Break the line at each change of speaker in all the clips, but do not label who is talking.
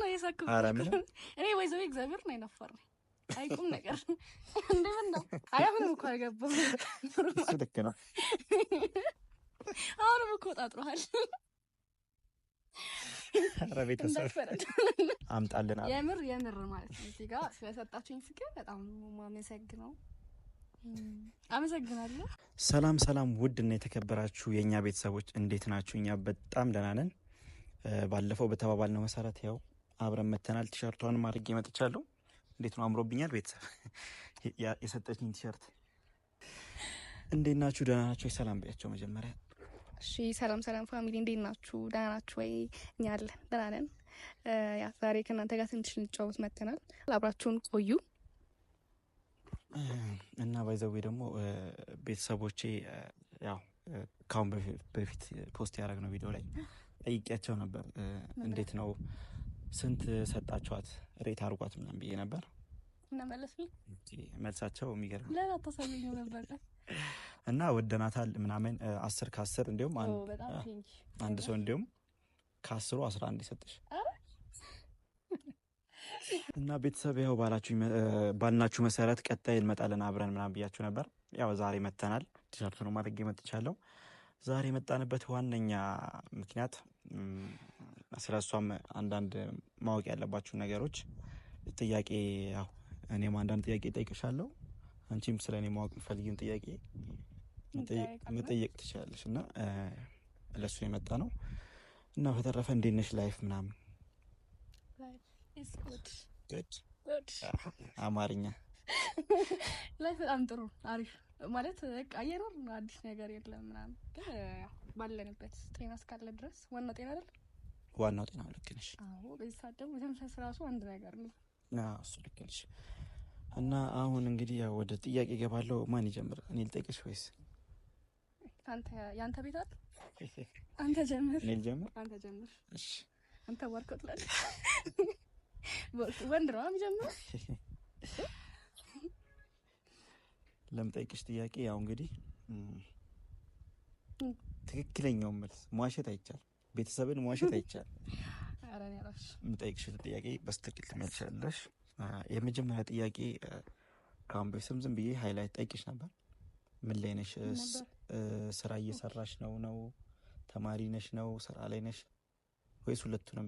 ነው የሳኩት። እኔ ወይዘው እግዚአብሔር ነው አይነፈር አይቁም ነገር እንደምን ነው አያምንም እኮ አልገባም። እሱ ልክ ነው። አሁንም እኮ ጣጥሯል። ኧረ ቤተሰብ አምጣልን የምር ማለት ነው። እዚህ ጋር ስለሰጣችሁኝ ፍቅር በጣም ማመሰግነው። አመሰግናለሁ። ሰላም ውድና የተከበራችሁ የኛ ቤተሰቦች እንዴት ናችሁ? እኛ በጣም ደህና ነን። ባለፈው በተባባልነው መሰረት ያው አብረን መተናል። ቲሸርቷን ማድረግ መጥቻለሁ። እንዴት ነው አምሮብኛል? ቤተሰብ የሰጠችኝ ቲሸርት እንዴት ናችሁ? ደህና ናችሁ? ሰላም በያቸው መጀመሪያ። እሺ ሰላም ፋሚሊ እንዴት ናችሁ? ደህና ናችሁ ወይ? እኛ አለን ደህና ነን። ያ ዛሬ ከእናንተ ጋር ትንሽ ልንጫወት መተናል። አብራችሁን ቆዩ እና ባይዘዌ ደግሞ ቤተሰቦቼ ያው ካሁን በፊት ፖስት ያደረግነው ቪዲዮ ላይ ጠይቄያቸው ነበር። እንዴት ነው ስንት ሰጣችኋት ሬት አድርጓት ምናምን ብዬ ነበር እና መልሳቸው የሚገርም ለላ ተሰሚኝ ነበር እና ወደናታል ምናምን 10 ከ10 እንዲሁም አንድ ሰው እንዲሁም ከ10 11 ይሰጥሽ እና ቤተሰብ ያው ባልናችሁ መሰረት ቀጣይ እንመጣለን አብረን ምናምን ብያችሁ ነበር። ያው ዛሬ መተናል። ቲሸርት ነው ማድረግ መጥቻለሁ። ዛሬ የመጣንበት ዋነኛ ምክንያት ስለሷም አንዳንድ ማወቅ ያለባችሁ ነገሮች ጥያቄ ያው እኔም አንዳንድ ጥያቄ ጠይቅሻለሁ፣ አንቺም ስለኔ ማወቅ የምትፈልጊውን ጥያቄ መጠየቅ ትችላለሽ እና ለሱ የመጣ ነው እና በተረፈ እንዴት ነሽ ላይፍ ምናምን good አማርኛ ላይፍ በጣም ጥሩ አሪፍ ማለት በቃ አየሩን አዲስ ነገር የለም ምናምን ግን ባለንበት ጤና እስካለ ድረስ ዋናው ጤና አይደል? ዋናው ጤና ልክ ነሽ። አዎ በዚህ ሰዓት ደግሞ ተመሳሳይ ራሱ አንድ ነገር ነው። እሱ ልክ ነሽ። እና አሁን እንግዲህ ያው ወደ ጥያቄ ገባለሁ። ማን ይጀምር? እኔ ልጠይቅሽ ወይስ ያንተ ቤት አይደል? አንተ ጀምር። እኔ ልጀምር? አንተ ጀምር። እሺ አንተ ወርቀት ላይ ወንድ ነው የሚጀምረው። ለምጠይቅሽ ጥያቄ ያው እንግዲህ ትክክለኛው መልስ መዋሸት አይቻልም፣ ቤተሰብን መዋሸት አይቻልም። አራኔ አራሽ የምጠይቅሽ ጥያቄ በስትክክል ትመልሻለሽ። የመጀመሪያ ጥያቄ ካሁን በፊትም ዝም ብዬ ሃይላይት ጠይቅሽ ነበር። ምን ላይ ነሽ? ስራ እየሰራሽ ነው? ተማሪ ነሽ ነው? ስራ ላይ ነሽ ወይስ ሁለቱንም?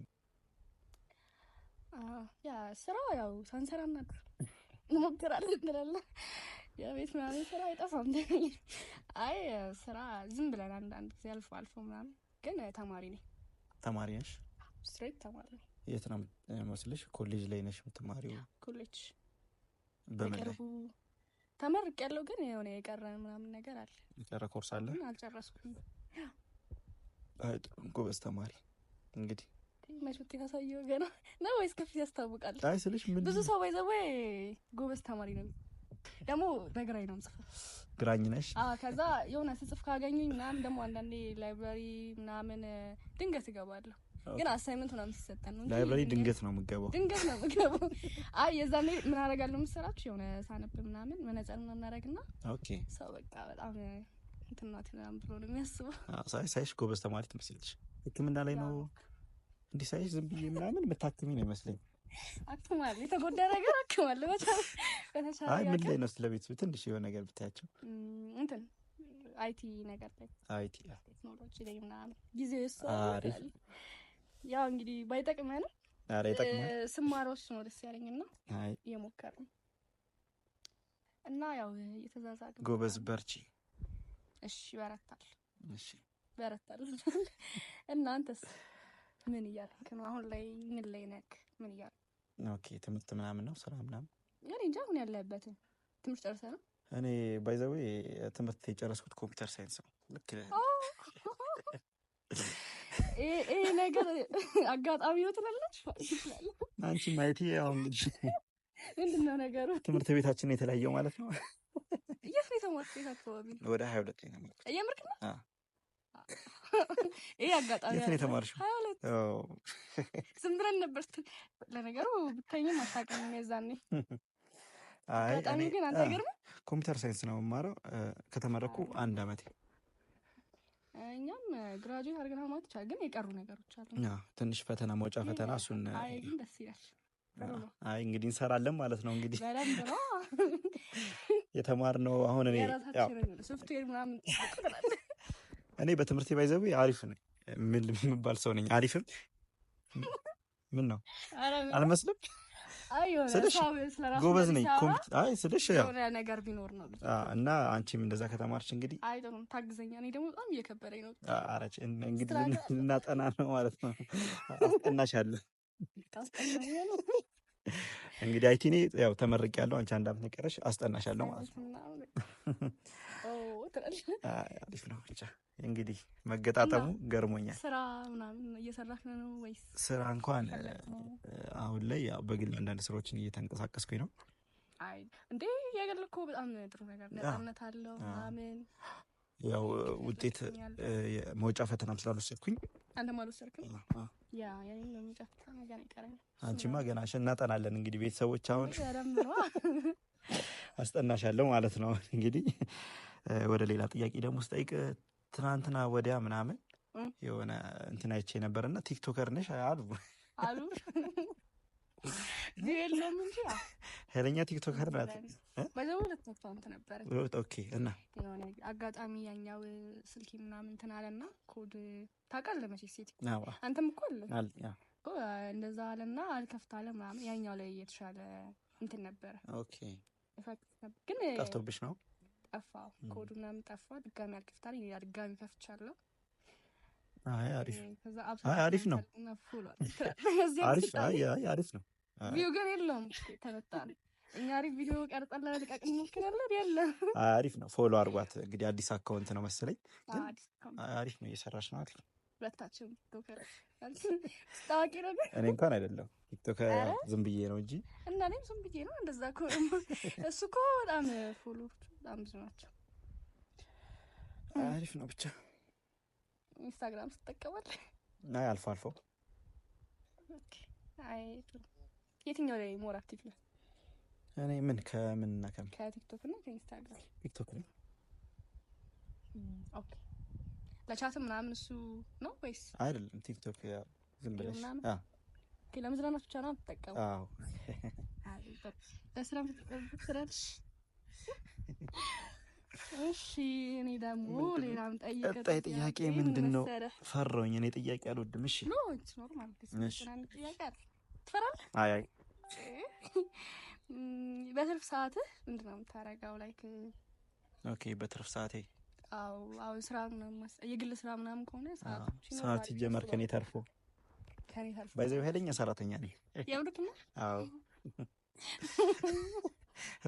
ያ ስራ ያው ሳንሰራ ነበር እንሞክራለን እንላለን። የቤት ምናምን ስራ አይጠፋም። አይ ስራ ዝም ብለን አንዳንድ ጊዜ አልፎ ምናምን፣ ግን ተማሪ ነኝ። ተማሪ ነሽ? ስትሬት ተማሪ ነኝ። የት ነው መስልሽ? ኮሌጅ ላይ ነሽ የምትማሪው? ኮሌጅ በመለይ ተመርቄያለሁ፣ ግን የሆነ የቀረ ምናምን ነገር አለ። የቀረ ኮርስ አለ? አልጨረስኩም። አይ ጎበዝ ተማሪ እንግዲህ መስውት ያሳየው ገና ነው ወይስ ከፊት ያስታውቃል? አይ ስልሽ ምን ብዙ ሰው ባይዘው ጎበዝ ተማሪ ነው ደግሞ በግራኝ ነው ጽፈ ግራኝ ነሽ? ከዛ የሆነ ስጽፍ ካገኙኝ ምናምን ደግሞ አንዳንዴ ላይብራሪ ምናምን ድንገት እገባለሁ፣ ግን አሳይመንት ምናምን ሲሰጠን ነው። ላይብራሪ ድንገት ነው የምገባው። አይ የዛኔ ምን አደርጋለሁ መሰላችሁ? የሆነ ሳነብ ምናምን መነጽር እናደርግና ኦኬ ሰው በቃ በጣም እንትናት ምናምን ብሎ ነው የሚያስበው። ሳይሽ ጎበዝ ተማሪ ትመስልሽ። ሕክምና ላይ ነው እንዲህ ሳይሽ ዝም ብዬ ምናምን የምታክሚ ነው ይመስለኝ። አክማል የተጎዳ ነገር አክማል በተቻለ አይ ምን ላይ ነው ስለቤተሰብ ትንሽ የሆነ ነገር ብታያቸው እንትን አይቲ ነገር ላይ አይቲ ቴክኖሎጂ ላይ ምናምን ጊዜው ይሰራል። ያው እንግዲህ ባይጠቅመን አረ ይጠቅማል። ስማሮች ነው ደስ ያለኝና አይ የሞከርኩ እና ያው የተዛዛገ ጎበዝ በርቺ። እሺ በረታል። እሺ በረታል። እናንተስ ምን እያልክ ነው? አሁን ላይ ምን ላይ ነክ? ምን እያልክ? ኦኬ ትምህርት ምናምን ነው ስራ ምናምን? እኔ እንጃ ምን ያለበት ትምህርት ጨርሰህ ነው? እኔ ባይ ዘ ዌይ ትምህርት የጨረስኩት ኮምፒውተር ሳይንስ ነው። ልክ ይሄ ነገር አጋጣሚ ነው ትላለች። አንቺ ማይቲ ያው እንግዲህ ምንድነው ነገሩ? ትምህርት ቤታችን የተለያየው ማለት ነው። የት ነው የተማርኩት? አካባቢ ወደ 22 ላይ ነው። የምርክ ነው? ይሄ አጋጣሚ የት ነው የተማርሽው? አዎ ዝም ብለን ነበር። ለነገሩ ብታኝም አታውቅም የዛኔ። አይ እኔ ግን አንተ ገርም ኮምፒውተር ሳይንስ ነው የማረው። ከተመረኩ 1 አመት። እኛም ግራጁዌት አድርገን ማለት ይቻላል፣ ግን የቀሩ ነገሮች አሉ።
ትንሽ ፈተና መውጫ ፈተና እሱን
ግን ደስ ይላል።
አይ እንግዲህ እንሰራለን ማለት ነው። እንግዲህ
በደንብ ነው
የተማርነው። አሁን
ሶፍትዌር ምናምን
እኔ በትምህርት ባይዘው አሪፍ ነኝ የምባል ሰው ነኝ። አሪፍም ምን ነው አልመስልም ስልሽ ጎበዝ ነኝ። አይ ስልሽ ያው
ነገር ቢኖር ነው
እና አንቺም እንደዛ ከተማርሽ እንግዲህ
ታግዘኛ። እኔ ደግሞ በጣም እየከበደኝ ነው።
ኧረ እንግዲህ ልናጠና ነው ማለት ነው። አስጠናሻለሁ እንግዲህ አይቲኔ ያው ተመርቄያለሁ። አንቺ 1 ዓመት ነቀረሽ አስጠናሻለሁ ማለት ነው። አሪፍ ነው ብቻ እንግዲህ መገጣጠሙ ገርሞኛል።
ስራ ምናምን እየሰራሽ ነው ወይስ?
ስራ እንኳን አሁን ላይ ያው በግል አንዳንድ ስራዎችን እየተንቀሳቀስኩኝ ነው።
አይ እንዴ የግል እኮ በጣም ጥሩ ነገር ነፃነት አለው ምናምን።
ያው ውጤት መውጫ ፈተናም ስላልወሰድኩኝ
አንተም አልወሰድክም? ያ ያኔም መውጫ ፈተና ገና ይቀረኛል።
አንቺማ ገና እናጠናለን እንግዲህ ቤተሰቦች አሁን አስጠናሻለሁ ማለት ነው። እንግዲህ ወደ ሌላ ጥያቄ ደግሞ ስጠይቅ ትናንትና ወዲያ ምናምን የሆነ እንትን አይቼ ነበርና ቲክቶከር ነሽ አሉ
የለም እንጂ
ኃይለኛ ቲክቶከር ናት።
በዛው ለተፈንተ ነበር።
ኦኬ እና
የሆነ አጋጣሚ ያኛው ስልኪ ምናምን እንትን አለና ኮድ ታውቃለህ መቼ ሴት አንተም እኮ አለ እንደዛ አለና አልከፍታለ ምናምን ያኛው ላይ የተሻለ እንትን ነበር።
ኦኬ
ግን
ጠፍቶብሽ ነው?
ጠፋው ኮዱ ምናምን ጠፋ። ድጋሚ አልከፍታለኝ ያ ድጋሚ ከፍቻለሁ።
አይ አሪፍ አሪፍ ነው። አሪፍ አሪፍ ነው።
ቪዲዮ ግን የለውም ተመጣጣኝ። እኛ አሪፍ ቪዲዮ ቀርጸን ለልቀቅ እንሞክራለን። የለም
አሪፍ ነው። ፎሎ አድርጓት እንግዲህ አዲስ አካውንት ነው መሰለኝ። አሪፍ ነው እየሰራሽ ነው አይደል?
ሁለታችንም ቲክቶከር ታዋቂ ነው።
እኔ እንኳን አይደለም ቲክቶከር ዝም ብዬ ነው እንጂ
እና እኔም ዝም ብዬ ነው። እንደዛ እኮ እሱ እኮ በጣም ፎሎ በጣም ብዙ ናቸው።
አሪፍ ነው ብቻ።
ኢንስታግራም ትጠቀማለህ?
አይ አልፎ አልፎ።
ኦኬ አይ የትኛው ላይ ሞር አክቲቭ ነህ?
እኔ ምን ከምንና ከም
ከቲክቶክ እና ከኢንስታግራም?
ቲክቶክ ነው።
ኦኬ ለቻትም ምናምን እሱ ነው ወይስ
አይደለም? ቲክቶክ ያው ዝም ብለሽ
ኦኬ ለመዝናናት ብቻ ነው የምትጠቀመው?
አዎ
ለስራ ትጠቀምበታለሽ? እሺ እኔ ደግሞ ሌላም
ጠይቀኝ። ጥያቄ ምንድነው? ፈራሁኝ እኔ ጥያቄ አልወድም። እሺ
ኖ ኢትስ ኖርማል። ጥያቄ ትፈራለህ?
አይ አይ
በትርፍ ሰዓትህ ምንድነው የምታረጋው? ላይክ
ኦኬ በትርፍ ሰዓቴ
አዎ ስራ ምናምን የግል ስራ ምናምን ከሆነ
ሰዓት ይጀመር ከኔ ተርፎ ባይዘው ሄደኛ ሰራተኛ ነኝ።
ያውልክ ነው?
አዎ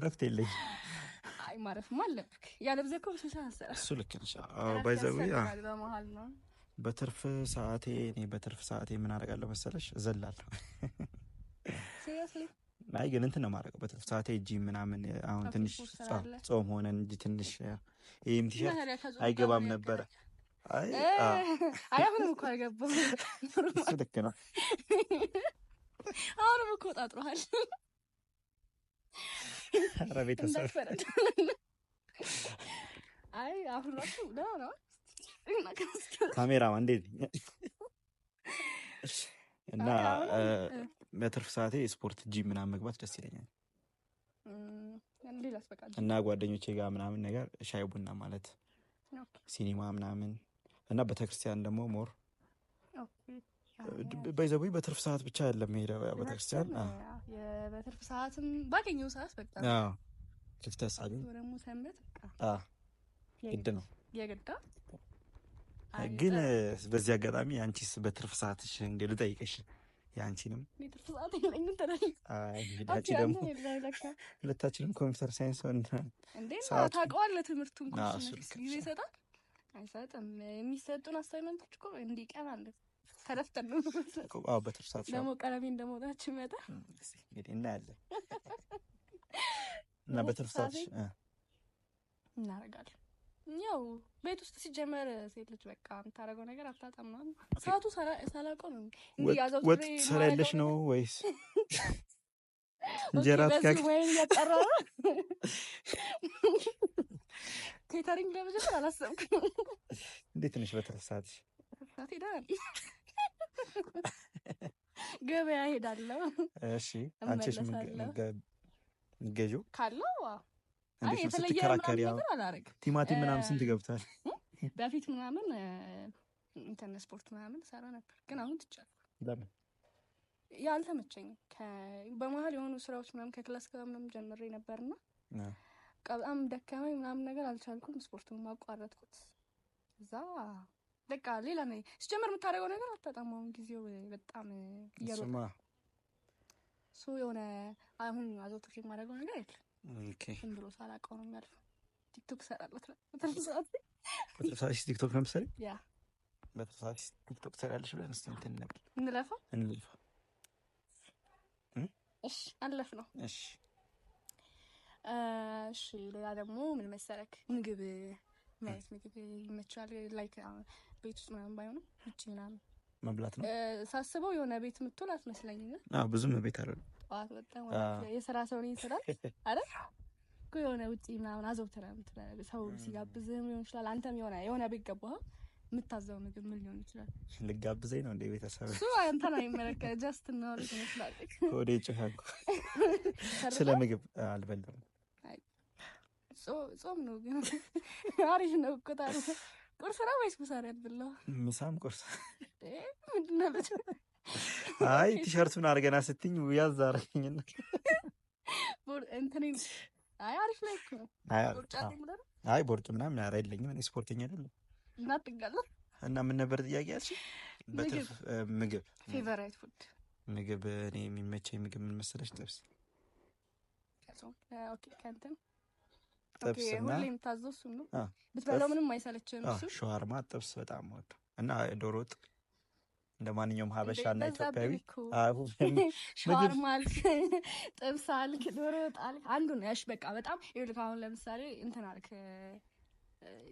ረፍት የለኝ።
አይ ማረፍማ አለብክ። ያለብዘህ እኮ እሱ
ልክ ነሽ። አዎ ባይዘው
በመሃል ነው።
በትርፍ ሰዓቴ እኔ በትርፍ ሰዓቴ ምን አደርጋለሁ መሰለሽ? እዘላለሁ።
ሲሪየስሊ?
አይ ግን እንትን ነው የማደርገው በትርፍ ሰዓቴ ጂም ምናምን። አሁን ትንሽ ጾም ሆነን እንጂ ትንሽ ይሄም ቲሸርት አይገባም ነበር። አይ
አሁንም እኮ አልገባም።
እሱ ልክ ነው።
አሁንም እኮ ጣጥሯል።
ኧረ ቤተሰብ
አይ አሁን ራሱ ደህና ነው።
ካሜራማን እንዴት እና በትርፍ ሰዓቴ ስፖርት ጂም ምናምን መግባት ደስ ይለኛል። እና ጓደኞቼ ጋር ምናምን ነገር ሻይ ቡና ማለት ሲኒማ ምናምን እና ቤተክርስቲያን ደግሞ ሞር በይዘው በትርፍ ሰዓት ብቻ አይደለም ሄደው ቤተክርስቲያን
የበትርፍ ሰዓትም ባገኘው ሰዓት በቃ
ክፍት ሰዓት
ደግሞ ሰንበት በቃ
ግድ ነው
የግድ።
ግን በዚህ አጋጣሚ አንቺስ በትርፍ ሰዓትሽ እንደ ልጠይቅሽ ያንቺንም
ትርፍ ሰዓት የለኝም ተናል።
አይ እንግዲህ ደግሞ ሁለታችንም ኮምፒውተር ሳይንስ ሆነ
እንዴ ታውቀዋለህ። ትምህርቱን ኮርስ ጊዜ ይሰጣል አይሰጥም? የሚሰጡን አሳይመንቶች እኮ እንዲቀር አለ ተረፍተን ነው።
አዎ በትርፍ ሰዓት
ደግሞ ቀለሜ እንደሞታች ይመጣ
እንግዲህ እናያለን። እና በትርፍ ሰዓት
እናደርጋለን። ያው ቤት ውስጥ ሲጀመር ሴት ልጅ በቃ የምታደርገው ነገር አታጣም ነው። ሰዓቱ ሳላውቀው ነው እንዴ ያዘው።
ወጥ ሰራ ያለሽ ነው ወይስ እንጀራ አትጋግ?
ወይ ያጠራ ኬተሪንግ ለመጀመር አላሰብኩም።
እንዴት ነሽ በትርፍ ሰዓትሽ?
ሰዓት ሄዳል ገበያ ሄዳለሁ።
እሺ አንቺስ ገዢው
ካለው
እንዴት ነው ስትከራከሪ? ቲማቲም ምናምን ስንት ገብቷል?
በፊት ምናምን እንትን ስፖርት ምናምን ሰራ ነበር፣ ግን አሁን ትቻለሁ።
ለምን?
ያልተመቸኝ በመሀል የሆኑ ስራዎች ምናምን ከክላስ ጋር ምናምን ጀምሬ ነበርና በጣም ደከመኝ ምናምን ነገር አልቻልኩም። ስፖርቱን ማቋረጥኩት። እዛ በቃ ሌላ ነው ሲጀመር የምታደርገው ነገር አታጣም። አሁን ጊዜው በጣም እየሮጠ የሆነ አሁን አዘውትሬ የማደርገው ነገር የለም። ዝም ብሎ ሳላውቀው ነው የሚያልፈው። ቲክቶክ እሰራለሁ። በትርፍ ሰዓትሽ ቲክቶክ ነው የምትሰሪው? ያ
በትርፍ ሰዓትሽ ቲክቶክ ትሰሪያለሽ ብለን እስኪ እንትን
እንለፋ። እሺ አለፍ ነው።
እሺ
ሌላ ደግሞ ምን መሰለክ፣ ምግብ ማለት ምግብ ይመቻል። ላይክ ቤት ውስጥ ምናምን ባይሆንም ውጪ ምናምን
መብላት ነው
ሳስበው። የሆነ ቤት የምትውል አትመስለኝም።
ብዙም ቤት አይደለም።
በጣም የስራ ሰው ነኝ ስላል አይደል እኮ የሆነ ውጪ ምናምን አዘውትረህ ሰው ሲጋብዝህም ሊሆን ይችላል። አንተም የሆነ ቤት ገባህ የምታዘው ምግብ ምን ሊሆን ይችላል?
ልጋብዘኝ ነው እንደ ቤተሰብ
እሱ አንተን አይመለከትም። ጀስት ነው ይመስላል።
ወደ ጭሃንኩ ስለ ምግብ አልበላም።
ጾም ነው ግን አሪፍ ነው እኮ። ታዲያ ቁርስ ነው ወይስ ምሳ ነው ያልበላው?
ምሳም ቁርስ
ምንድን ነው?
አይ ቲሸርቱን አድርገና ስትኝ ያዝ አደረገኝ።
እንትን አሪፍ ላይ እኮ
አይ ቦርጭ ምናምን ኧረ የለኝም። እኔ ስፖርተኛ አይደለም። እና ምን ነበር ጥያቄ ያልሽኝ? በትርፍ ምግብ
ፌቨራይት ፉድ
ምግብ እኔ የሚመቸኝ ምግብ ምን መሰለሽ? ጥብስ።
ኦኬ ከእንትን ጥብስና ሁሌ የምታዘው እሱን ነው ብትበላው ምንም አይሰለችም። እሱ
ሸዋርማ ጥብስ በጣም ወጣ እና ዶሮ ወጥ እንደ ማንኛውም ሀበሻና ኢትዮጵያዊ
ሸዋርማ አልክ፣ ጥብስ አልክ፣ ዶሮ ወጥ አልክ፣ አንዱን ያሽ በቃ በጣም ይኸውልህ። አሁን ለምሳሌ እንትን አልክ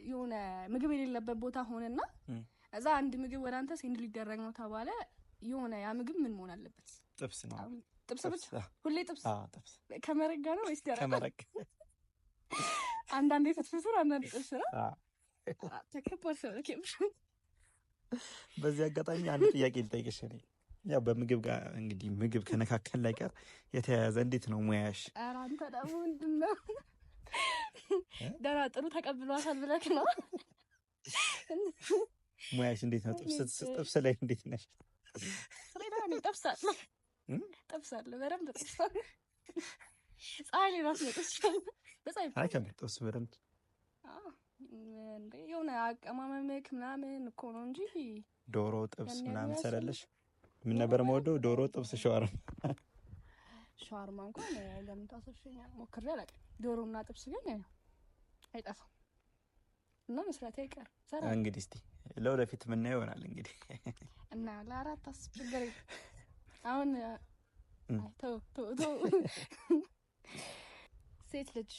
የሆነ ምግብ የሌለበት ቦታ ሆነና እዛ አንድ ምግብ ወደ አንተ ሴንድ ሊደረግ ነው ተባለ። የሆነ ያ ምግብ ምን መሆን አለበት?
ጥብስ ነው።
ጥብስ ብቻ ሁሌ ጥብስ።
ጥብስ
ከመረቅ ጋር ነው ወይስ ደረቅ?
ከመረቅ
አንዳንዴ ፍትፍቱን አንዳንዴ ጥብስ ነው። ተከባድ ሰው ነው።
በዚህ አጋጣሚ አንድ ጥያቄ ልጠይቅሽ። እኔ ያው በምግብ ጋር እንግዲህ ምግብ ከነካከል ላይ ጋር የተያያዘ እንዴት ነው ሙያሽ?
ኧረ አንተ ደግሞ ምንድን ነው ደህና ጥሩ ተቀብሏታል ብለህ ነው?
ሙያሽ እንዴት ነው? ጥብስ ላይ እንዴት ነሽ?
ስለዳኒ ጠብሳለሁ በደንብ ጠብሳለሁ። ፀሐይ ላይ ራሱ መጥስ በፀሐይ
አይ ከመጥስ በደንብ
እንዴ የሆነ አቀማመምክ ምናምን እኮ ነው እንጂ
ዶሮ ጥብስ ምናምን ሰራለሽ? ምን ነበር የምወደው? ዶሮ ጥብስ፣
ሸዋርማ እንኳን ለምን ታሰሽኛል? ሞክሬ አላውቅም። ዶሮና ጥብስ ግን አይጠፋም እና መስራት አይቀርም። ሰራ
እንግዲህ እስቲ ለወደፊት ምን ነው ይሆናል እንግዲህ
እና ለአራት አስቸገረ። አሁን ተው ሴት ልጅ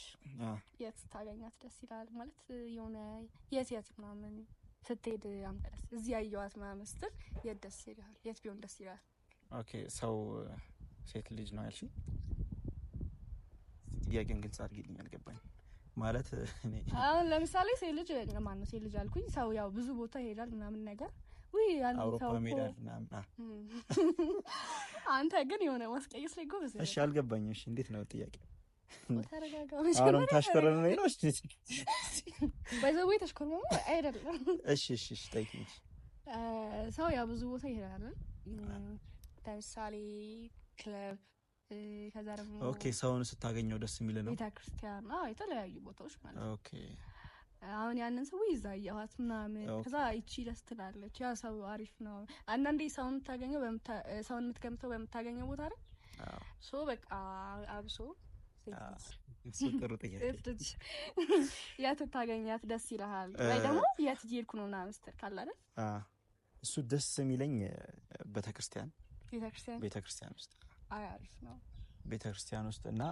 የት ታገኛት ደስ ይላል? ማለት የሆነ የት ምናምን ስትሄድ አምጠለስ እዚህ ያየዋት ምናምን ስትል የት ደስ ይላል? የት ቢሆን ደስ ይላል?
ኦኬ ሰው ሴት ልጅ ነው ያልሽኝ? ጥያቄን ግልጽ አድርጊልኝ፣ አልገባኝ ማለት እኔ
አሁን ለምሳሌ ሴት ልጅ ማን ነው ሴት ልጅ አልኩኝ። ሰው ያው ብዙ ቦታ ይሄዳል ምናምን ነገር
አውሮፓ ሜዳል ምናምን።
አንተ ግን የሆነ ማስቀየስ ላይ ጎበዝ።
እሺ አልገባኝም። እሺ እንዴት ነው ጥያቄ?
ተረጋጋው።
አሁን ታሽከረነ ነው እሺ
ባይዘው ተሽከረነ አይደለም።
እሺ ጠይቂኝ።
ሰው ያው ብዙ ቦታ ይሄዳል። ለምሳሌ ክለብ፣ ከዛ ደግሞ
ኦኬ ሰውን ስታገኘው ደስ የሚል ነው።
ቤተክርስቲያን፣ የተለያዩ ቦታዎች ማለት ነው።
ኦኬ
አሁን ያንን ሰው ይዛያዋት ምናምን ከዛ ይቺ ደስ ትላለች። ያ ሰው አሪፍ ነው። አንዳንዴ ሰውን የምትገምተው በምታገኘው ቦታ አይደል? ሶ በቃ አብሶ
ጥሩ ጥያቄ።
የት ታገኛት ደስ ይልሃል? ወይ ደግሞ የት እየሄድኩ ነው ምናምን ስትል ካለ አይደል?
እሱ ደስ የሚለኝ ቤተክርስቲያን ውስጥ
አሪፍ ነው።
ቤተክርስቲያን ውስጥ እና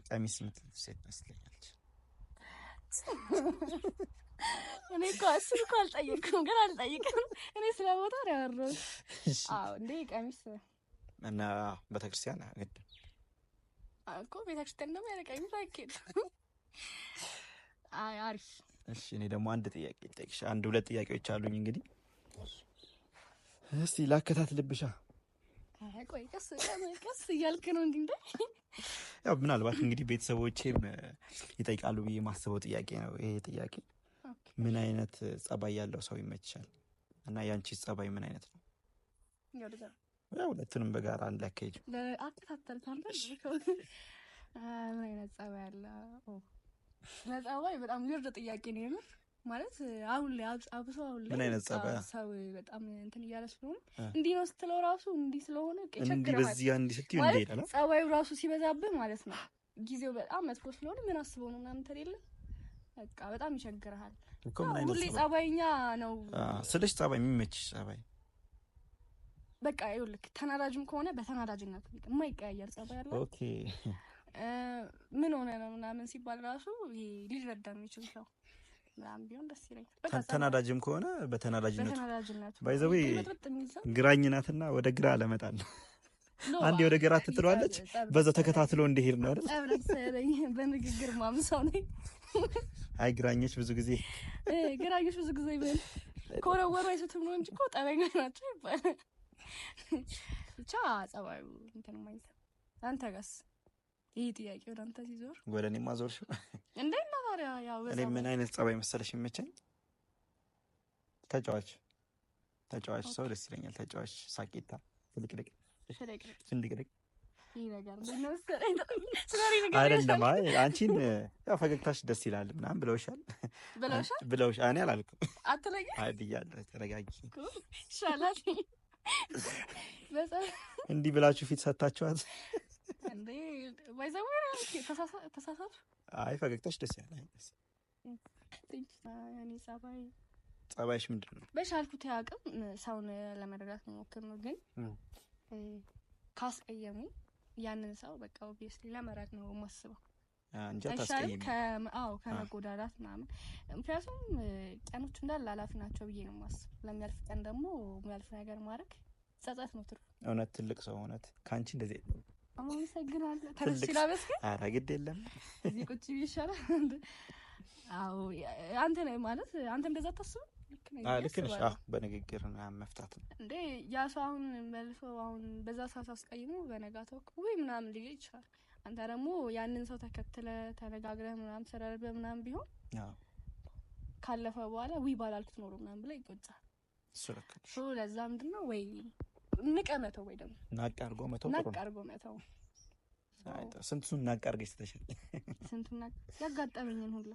ቀሚስ የምትለብስ ሴት መስለኛለች።
እኔ እኮ እሱን እኮ አልጠየቅኩም፣ ግን አልጠይቅም። እኔ ስለ ቦታ ነው ያወራሁት። እንዴ ቀሚስ
እና ቤተክርስቲያን ግድ
እኮ ቤተክርስቲያን ደግሞ ያለ ቀሚስ አይኬድም። አሪፍ
እሺ እኔ ደግሞ አንድ ጥያቄ ልጠይቅሽ። አንድ ሁለት ጥያቄዎች አሉኝ እንግዲህ እስቲ ላከታትልብሻ።
ቆይ ቀስ እያልክ ነው እንዴ?
ያው ምናልባት እንግዲህ ቤተሰቦቼም ይጠይቃሉ ብዬ የማስበው ጥያቄ ነው ይሄ ጥያቄ። ምን አይነት ጸባይ ያለው ሰው ይመችሻል? እና ያንቺ ጸባይ ምን አይነት ነው? ያው ሁለቱንም በጋራ አንድ ላይ አካሄጅ
አከታተልታለሽ። ምን አይነት ጸባይ ያለው? ለጸባይ በጣም ይርድ ጥያቄ ነው የምር ማለት አሁን ላይ አብሶ አሁን ላይ
ምን አይነት ጸባይ
ሰው በጣም እንትን እያለ ስለሆነ እንዲህ ነው ስትለው ራሱ እንዲህ ስለሆነ
እንዲህ በዚያ እንዲህ ስትይ እንዴ ይላል
ጸባዩ ራሱ ሲበዛብህ ማለት ነው። ጊዜው በጣም መጥፎ ስለሆነ ምን አስበው ነው ምናምን ተሌለ በቃ በጣም ይቸግርሃል። ሁሌ ጸባይኛ ነው
ስለሽ ጸባይ የሚመችሽ ጸባይ
በቃ ይኸውልህ ተናዳጅም ከሆነ በተናዳጅነት የማይቀያየር ጸባይ አለ።
ኦኬ
ምን ሆነ ነው ምናምን ሲባል ራሱ ሊረዳ የሚችል ሰው ምናምን ቢሆን ደስ ይለኛል።
ተናዳጅም ከሆነ በተናዳጅነቱ ባይዘው ግራኝ ናትና ወደ ግራ ለመጣል አንዴ ወደ ግራ ትጥሏለች በዛው ተከታትሎ እንዲሄድ ነው አይደል?
አብረሰለኝ በንግግር ማምሳው ነኝ።
አይ ግራኞች ብዙ ጊዜ
ምን ኮረወሩ አይሰቱም ነው እንጂ እኮ ጠበኛ ናቸው ይባላል። ብቻ ጸባዩ እንትን ማለት አንተ ጋስ ይሄ ጥያቄ ወደ አንተ ሲዞር
ወደ እኔ ማዞርሽ
እንዴ ማሪያ ያው
እኔ ምን አይነት ጸባይ መሰለሽ የሚመቸኝ? ተጫዋች ሰው ደስ ይለኛል። ተጫዋች ሳቂታ ፍልቅልቅ ፍንድቅልቅ
ይሄ ነገር ነው ስለኝ
አይደለም። አይ አንቺን ያው ፈገግታሽ ደስ ይላል ምናምን ብለውሻል። እኔ አላልኩም
አትለኝ
አይ ብያለሁ። ተረጋጊ
ይሻላል።
እንዲህ ብላችሁ ፊት ሰጣችኋት
እንዴ ባይዘው ተሳሳቱ።
አይ ፈገግታሽ ደስ ይላል።
ያኔ
ጸባይሽ ምንድን ነው?
በሻልኩት ያቅም ሰውን ለመረዳት መሞከር ነው። ግን ካስቀየሙ ያንን ሰው በቃ ኦብቪየስሊ ለመራቅ ነው የማስበው
እንጂ አታስቀይም።
ከመጎዳዳት ምናምን ምክንያቱም ቀኖች እንዳለ አላፊ ናቸው ብዬ ነው የማስበው። ለሚያልፍ ቀን ደግሞ የሚያልፍ ነገር ማድረግ ጸጸት ነው ትርፉ።
እውነት ትልቅ ሰው እውነት ካንቺ እንደዚህ
አመሰግናለሁ። ተረስላበስ
ኧረ ግድ የለም
እዚህ ቁጭ ይሻላል። አዎ አንተ ነህ ማለት አንተ እንደዛ ታስብ
ልክ ነሽ። በንግግር መፍታት ነው እንዴ
ያ ሰው አሁን መልሶ አሁን በዛ ሰዓት አስቀይሞ በነጋታው ወይ ምናምን ሊል ይችላል። አንተ ደግሞ ያንን ሰው ተከትለ ተነጋግረህ ምናምን ሰራርበ ምናምን ቢሆን ካለፈ በኋላ ወይ ባላልኩት ኖሮ ምናምን ብለ ይቆጫል። እሱ ለዛ ምንድነው ወይ ንቀመተው ወይ ደግሞ
ናቅ አድርጎ መተው ስንቱን ናቅ አድርገሽ ተሸል
ስንቱን ናቅ ያጋጠመኝን ሁሉ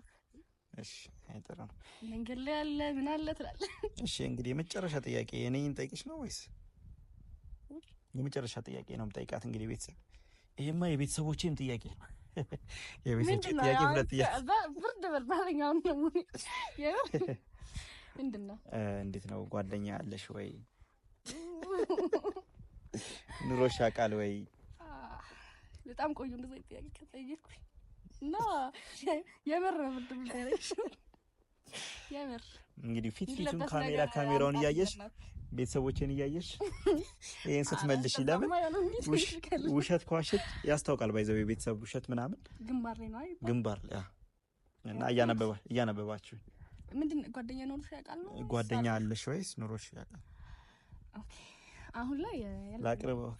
እሺ አይተራ ነው
መንገድ ላይ ያለ ምን አለ ትላለህ።
እሺ እንግዲህ የመጨረሻ ጥያቄ እኔን ጠይቅሽ ነው ወይስ የመጨረሻ ጥያቄ ነው የምጠይቃት? እንግዲህ ቤተሰብ ይሄማ የቤተሰቦቼም ጥያቄ ነው። የቤተሰቦቼ ጥያቄ ሁለት ጥያቄ
ብርድ በርባለኛው ነው ምንድነው?
እንዴት ነው ጓደኛ አለሽ ወይ? ኑሮሽ ያውቃል ወይ?
በጣም ቆዩ እንደዚህ ጥያቄ ከጠየቅኩኝ እና የምር ብርድ ብለሽ የምር
እንግዲህ ፊቱን ካሜራውን እያየሽ ቤተሰቦቼን እያየሽ ይሄን ስትመልሽ ለምን ውሸት ከዋሸት ያስታውቃል። ባይዘው የቤተሰብ ውሸት ምናምን
ግንባር ላይ ነው አይደል?
ግንባር ላይ እና እያነበባችሁ
ምንድን ጓደኛ ኖሮሽ ያውቃል ነው?
ጓደኛ አለሽ ወይስ ኖሮሽ ያውቃል?
ኦኬ አሁን ላይ
ላቅርበው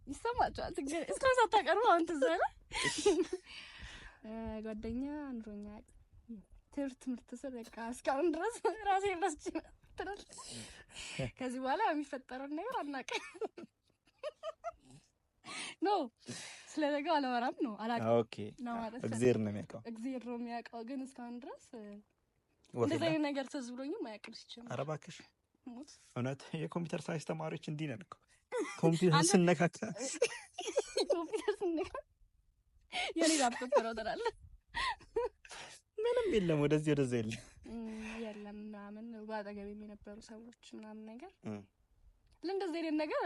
ይሰማችኋል። እስካሁን ሳታቀርቡ አሁን ትዝ አለ ጓደኛ ኑሮኛ ትምህርት ስር በቃ እስካሁን ድረስ ራሴን ረስቼ ነበር። ከዚህ በኋላ የሚፈጠረውን ነገር አናውቅም። ኖ ስለነገው አላወራም ነው አላውቅም።
ኦኬ እግዚአብሔር ነው የሚያውቀው።
እግዚአብሔር ነው የሚያውቀው። ግን እስካሁን ድረስ እንደዚህ አይነት ነገር ትዝ ብሎኝም አያውቅልሽ ይችላል።
ኧረ እባክሽ እውነት የኮምፒውተር ሳይንስ ተማሪዎች እንዲህ ነን እኮ ኮምፒውተር ስነካካ የኔ ላፕቶፕ ነው ትላለህ። ምንም የለም ወደዚህ
የለም ምናምን ባጠገቤ የነበሩ ሰዎች ምናምን ነገር ለእንደዚህ አይነት ነገር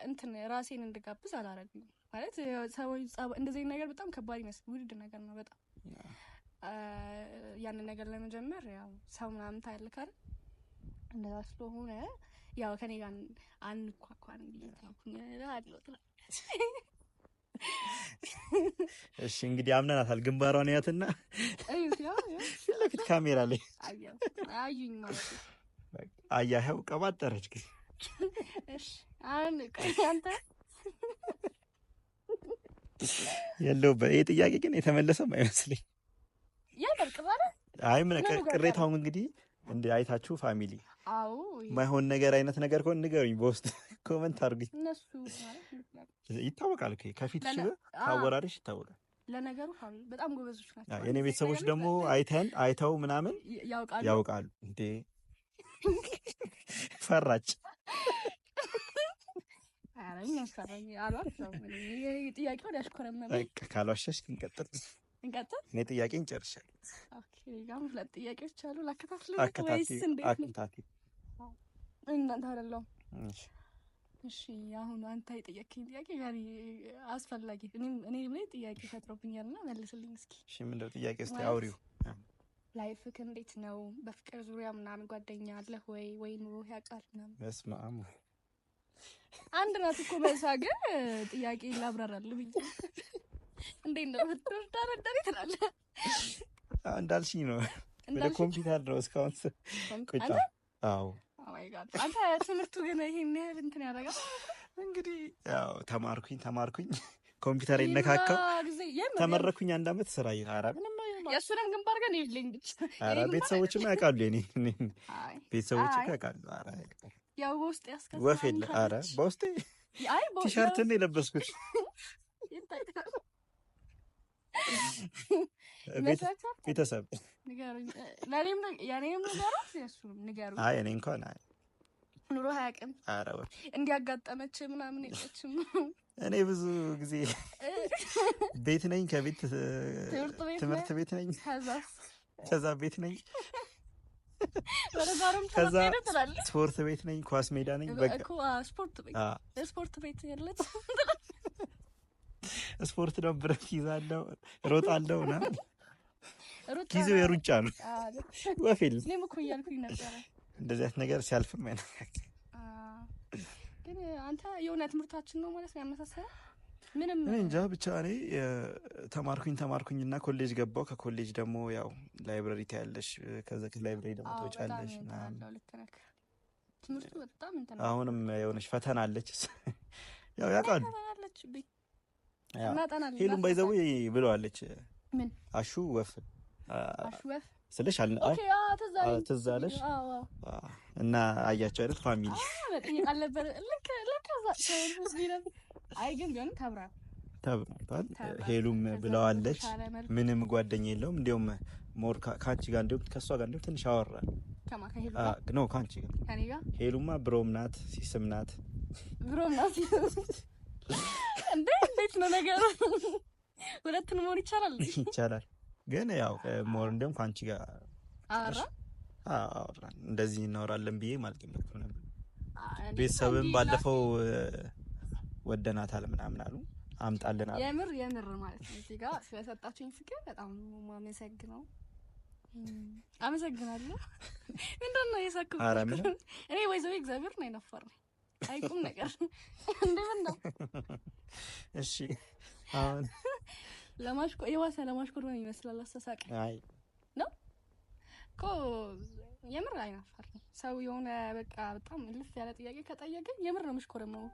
እንትን ራሴን እንድጋብዝ አላረግም ማለት ሰዎች እንደዚህ አይነት ነገር በጣም ከባድ ይመስል ውድ ነገር ነው በጣም ያንን ነገር ለመጀመር ያው ሰው ምናምን ታልካል እንደዛ ስለሆነ ያው ከኔ ጋር አንኳኳን አለው።
እሺ እንግዲህ አምነናታል። ግንባሯን ያትና ለፊት ካሜራ ላይ
አዩኝ ማለት ነው።
አያኸው ቀባጠረች ግን
እሺ አሁን አንተ
የለውበት ይሄ ጥያቄ ግን የተመለሰም አይመስለኝ። አይ ምን ቅሬታው እንግዲህ እንደ አይታችሁ ፋሚሊ ማይሆን ነገር አይነት ነገር ከሆነ ንገሩኝ፣ በውስጥ ኮመንት አድርጉኝ።
እነሱ ማለት
ይታወቃል ከፊትሽ አወራርሽ ይታወቃል።
ለነገሩ ፋሚሊ በጣም ጎበዞች ናቸው።
የኔ ቤተሰቦች ደግሞ አይተው ምናምን ያውቃሉ። እንዴ ፈራች
አረኛ ፈራኝ አሏቸው። ጥያቄው ያሽኮረመመ
ካልዋሸሽ እንቀጥል። እኔ ጥያቄን ጨርሻለሁ።
ኦኬ ጋር ሁለት ጥያቄዎች አሉ። ላከታትል ወይስ እንዴት ነው? እናንተ አይደለም። እሺ አሁን አንተ የጠየቅኝ ጥያቄ ያኔ አስፈላጊ እኔ ላይ ጥያቄ ፈጥሮብኛልና መልስልኝ እስኪ።
እሺ ምንድነው ጥያቄ? እስቲ አውሪው።
ላይፍክ እንዴት ነው? በፍቅር ዙሪያ ምናምን ጓደኛ አለህ ወይ ኑሮ ያውቃል ምናምን?
በስመ አብ
አንድ ናት እኮ መልሳ። ግን ጥያቄ ላብራራልህ ብዬ እንዴት ነው ተረዳሪ ትላለህ?
እንዳልሽኝ ነው። ወደ ኮምፒውተር ነው እስካሁን ቁጣ። አዎ
ማይ ጋድ አንተ ትምህርቱ ግን ይሄን ያህል እንትን ያደርጋል።
እንግዲህ ያው ተማርኩኝ ኮምፒውተር ይነካካው ተመረኩኝ። አንድ አመት ስራ ይታራ ምንም
የሱንም ግንባር ግን ይልኝ ብቻ።
አረ ቤተሰቦችም ያውቃሉ። እኔ ቤተሰቦች ያውቃሉ። አረ
ያው በውስጥ ያስከፋ
ወፍ የለ። አረ በውስጥ ቲሸርት ነው የለበስኩት። ቤተሰብ
ንገሩኝ። ለኔም ያኔም ንገሩት የሱንም ንገሩኝ።
አይ እኔ እንኳን አይ
ኑሮ አያውቅም።
አረ
እንዲያጋጠመች ምናምን የለችም።
እኔ ብዙ ጊዜ ቤት ነኝ፣ ከቤት ትምህርት ቤት ነኝ፣ ከዛ ቤት ነኝ፣ ከዛ ስፖርት ቤት ነኝ፣ ኳስ ሜዳ ነኝ። በቃ
ስፖርት ቤት ያለች
ስፖርት ነው። ብረት ይዛለሁ፣ ሮጣለሁ ና ጊዜው የሩጫ ነው። ወፍ የለም።
እኔም እኮ እያልኩኝ ነበረ
እንደዚህ አይነት ነገር ሲያልፍም
ግን አንተ የሆነ ትምህርታችን ነው ማለት ነው ያመሳሰለው። ምንም
እንጃ ብቻ እኔ ተማርኩኝና ኮሌጅ ገባሁ። ከኮሌጅ ደግሞ ያው ላይብረሪ ታያለሽ፣ ከዛ ከላይብረሪ ደግሞ ትወጫለሽ ምናምን።
ትምህርቱ በጣም እንትን
አሁንም የሆነች ፈተና አለች። ያው ያውቃሉ ሄሉም ባይዘው ብለዋለች።
ምን
አሹ ወፍ ስለሽ ትዝ አለሽ? እና አያቸው አይደል ፋሚሊ
አይ ግን ቢሆን
ተብራል። ሄሉም ብለዋለች ምንም ጓደኛ የለውም። እንዲያውም ሞር ካንቺ ጋር እንዲያውም ከሷ ጋር እንዲያውም ትንሽ አወራን ነው ካንቺ ጋር። ሄሉማ ብሮም ናት ሲስም ናት።
ብሮም ናት እንዴት ነው ነገሩ? ሁለቱን መሆን
ይቻላል። ግን ያው ሞር እንደውም ካንቺ ጋር አወራን። እንደዚህ እናወራለን ብዬ ማለት ነው። ቤተሰብም ባለፈው ወደናታል ምናምን አሉ፣ አምጣልን አሉ።
የምር ማለት ነው። እዚህ ጋር ስለሰጣችሁኝ ፍቅር በጣም ነው አመሰግናለሁ። ምንድነው የሳኩት?
ኧረ ምን
እኔ ወይዘው እግዚአብሔር ነው የነፈር አይቁም ነገር እንደምን ነው?
እሺ አሁን
ለማሽኮር ነው ይመስላል አስተሳቀ።
አይ
ነው እኮ የምር አይናፋር ሰው የሆነ በቃ በጣም ልፍ ያለ ጥያቄ ከጠየቀኝ የምር ነው የምሽኮረመው።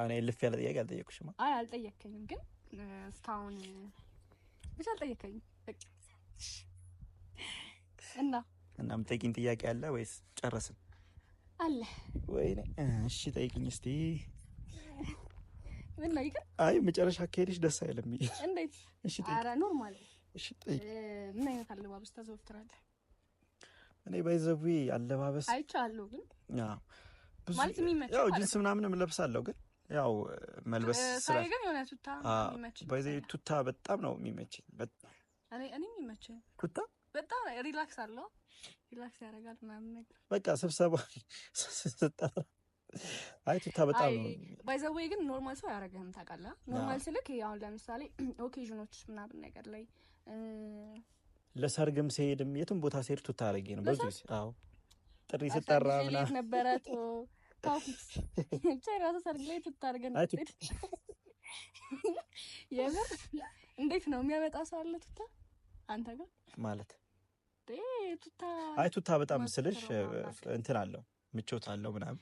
እኔ ልፍ ያለ ጥያቄ አልጠየቅኩሽም።
አይ አልጠየቀኝም፣ ግን እስካሁን ብቻ አልጠየቀኝም። በቃ
እና የምጠይቂኝ ጥያቄ አለ ወይስ ጨረስን?
አለ
ወይኔ እሺ ጠይቂኝ እስቲ።
ምን ነው ይገር?
አይ መጨረሻ ከሄድሽ ደስ አይልም።
እንዴት?
እሺ ጠይቂ።
ኧረ ኖርማል።
እሺ ጠይቂ።
ምን አይነት አለባበስ ታዘወትራለህ?
እኔ ባይዘዊ አለባበስ
አይቻለሁ፣ ግን
ብዙ
ማለት የሚመች
ያው ጂንስ ምናምን እለብሳለሁ፣ ግን ያው መልበስ
ሳይ ግን የሆነ ቱታ የሚመች
ባይዘዊ ቱታ በጣም ነው የሚመችኝ። በጣም
እኔ የሚመችኝ
ቱታ በጣም
ሪላክስ አለው፣ ሪላክስ ያደርጋል ምናምን ነገር
በቃ ስብሰባ ስትጠራ አይ ቱታ በጣም ነው
ባይዘዌ። ግን ኖርማል ሰው ያደርግህም ታውቃለህ። ኖርማል ስልክ አሁን ለምሳሌ ኦኬዥኖች ምናምን ነገር ላይ
ለሰርግም ሲሄድም የትም ቦታ ሲሄድ ቱታ አድርጌ ነው ብዙ ጊዜ። አዎ ጥሪ ስጠራ ምናምን
ነበረ ታውቁት ብቻ ራሱ ሰርግ ላይ ቱታ አድርገን የምር እንዴት ነው የሚያመጣ ሰው አለ ቱታ አንተ ጋር
ማለት ቱታ በጣም ስልሽ እንትን አለው ምቾት አለው ምናምን።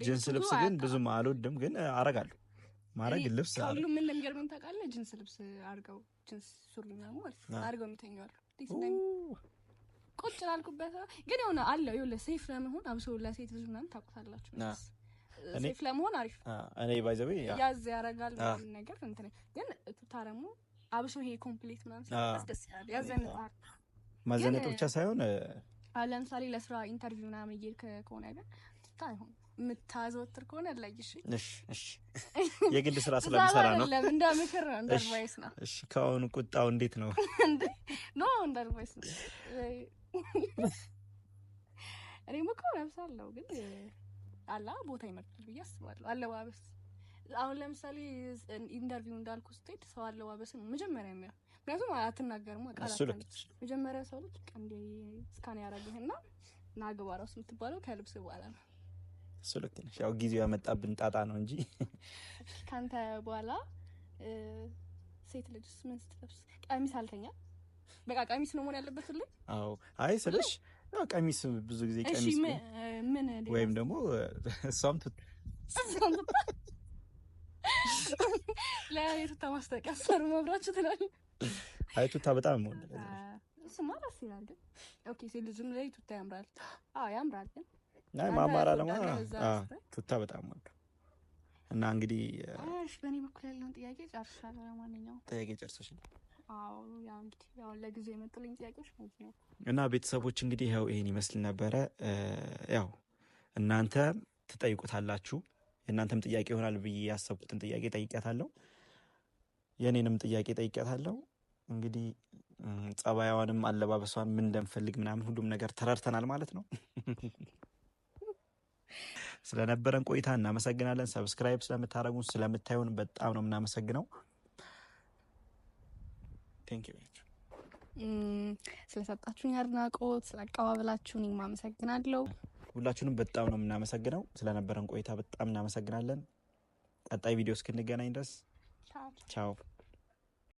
ጅንስ ልብስ ግን ብዙም አልወድም፣ ግን አረጋለሁ። ማረግ ልብስ
ሁሉም ምን እንደሚገርመኝ ታውቃለህ? ጅንስ ልብስ አድርገው ጅንስ ሱሪ ምናምን ማለት ነው አድርገው የሚተኙ አሉ። ቁጭ ላልኩበት ግን የሆነ አለው ይኸውልህ ሴፍ ለመሆን አብሶ ለሴት ልጅ ምናምን ታውቁታላችሁ። ሴፍ ለመሆን አሪፍ
እኔ ባይዘው
ያዝ ያደርጋል ምናምን ነገር እንትን ግን ቱታ ደግሞ አብሶ ይሄ ኮምፕሊት ምናምን ያስደስታል። ያዘንጣል።
ማዘነጥ ብቻ ሳይሆን
ለምሳሌ ለስራ ኢንተርቪው ምናምን እየሄድክ ከሆነ ግን ቱታ አይሆን የምታዘወትር ከሆነ ለይሽ።
እሺ የግል ስራ ስለምሰራ ነው።
ለምን እንደምክር ነው እንደርቫይስ ነው።
እሺ ከአሁኑ ቁጣው እንዴት ነው?
ኖ እንደርቫይስ ነው። እኔም እኮ ለብሳለሁ ግን አላ ቦታ ይመርጣል ብዬ አስባለሁ። አለባበስ አሁን ለምሳሌ ኢንተርቪው እንዳልኩ ስትሄድ ሰው አለባበስን መጀመሪያ የሚያው ምክንያቱም አትናገርም አቃላታለች። መጀመሪያ ሰው ልጅ ቀንዴ ስካን ያደርግህና ናግባ ራሱ የምትባለው ከልብስ በኋላ ነው።
እሱ ልክ ነሽ። ያው ጊዜው ያመጣብን ጣጣ ነው እንጂ
ካንተ በኋላ ሴት ልጅስ ምን ስትለብስ? ቀሚስ አልተኛ በቃ ቀሚስ ነው መሆን ያለበት ሁሉ።
አዎ አይ ስልሽ ያው ቀሚስ ብዙ ጊዜ ቀሚስ
ምን
ወይም ደግሞ እሷም
ለቱታ ማስታወቂያ ሰሩ መብራችሁ ትላለች።
አይ ቱታ በጣም ነው
እሱማ ደስ ይላል። ግን ኦኬ ሴት ልጅም ላይ ቱታ ያምራል። አዎ ያምራል። ግን
ናይ ማማራ ለማ ቱታ በጣም ወደ እና እንግዲህ
እሺ በእኔ በኩል ያለውን ጥያቄ ጨርሻለሁ። ለማንኛውም
ጥያቄ ጨርሰሽ?
አዎ ያው እንግዲህ ያው ለጊዜው የመጡልኝ ጥያቄዎች ነው
እና ቤተሰቦች እንግዲህ ያው ይሄን ይመስል ነበረ። ያው እናንተ ትጠይቁታላችሁ። የእናንተም ጥያቄ ይሆናል ብዬ ያሰብኩትን ጥያቄ ጠይቄያታለሁ። የኔንም ጥያቄ ጠይቄያታለሁ። እንግዲህ ጸባያዋንም አለባበሷን ምን እንደምፈልግ ምናምን ሁሉም ነገር ተረድተናል ማለት ነው። ስለነበረን ቆይታ እናመሰግናለን። ሰብስክራይብ ስለምታደርጉን ስለምታዩን በጣም ነው የምናመሰግነው። ቴንክ ዩ
ስለሰጣችሁኝ አድናቆት ስላቀባበላችሁን አመሰግናለሁ።
ሁላችሁንም በጣም ነው የምናመሰግነው። ስለነበረን ቆይታ በጣም እናመሰግናለን። ቀጣይ ቪዲዮ እስክንገናኝ ድረስ ቻው።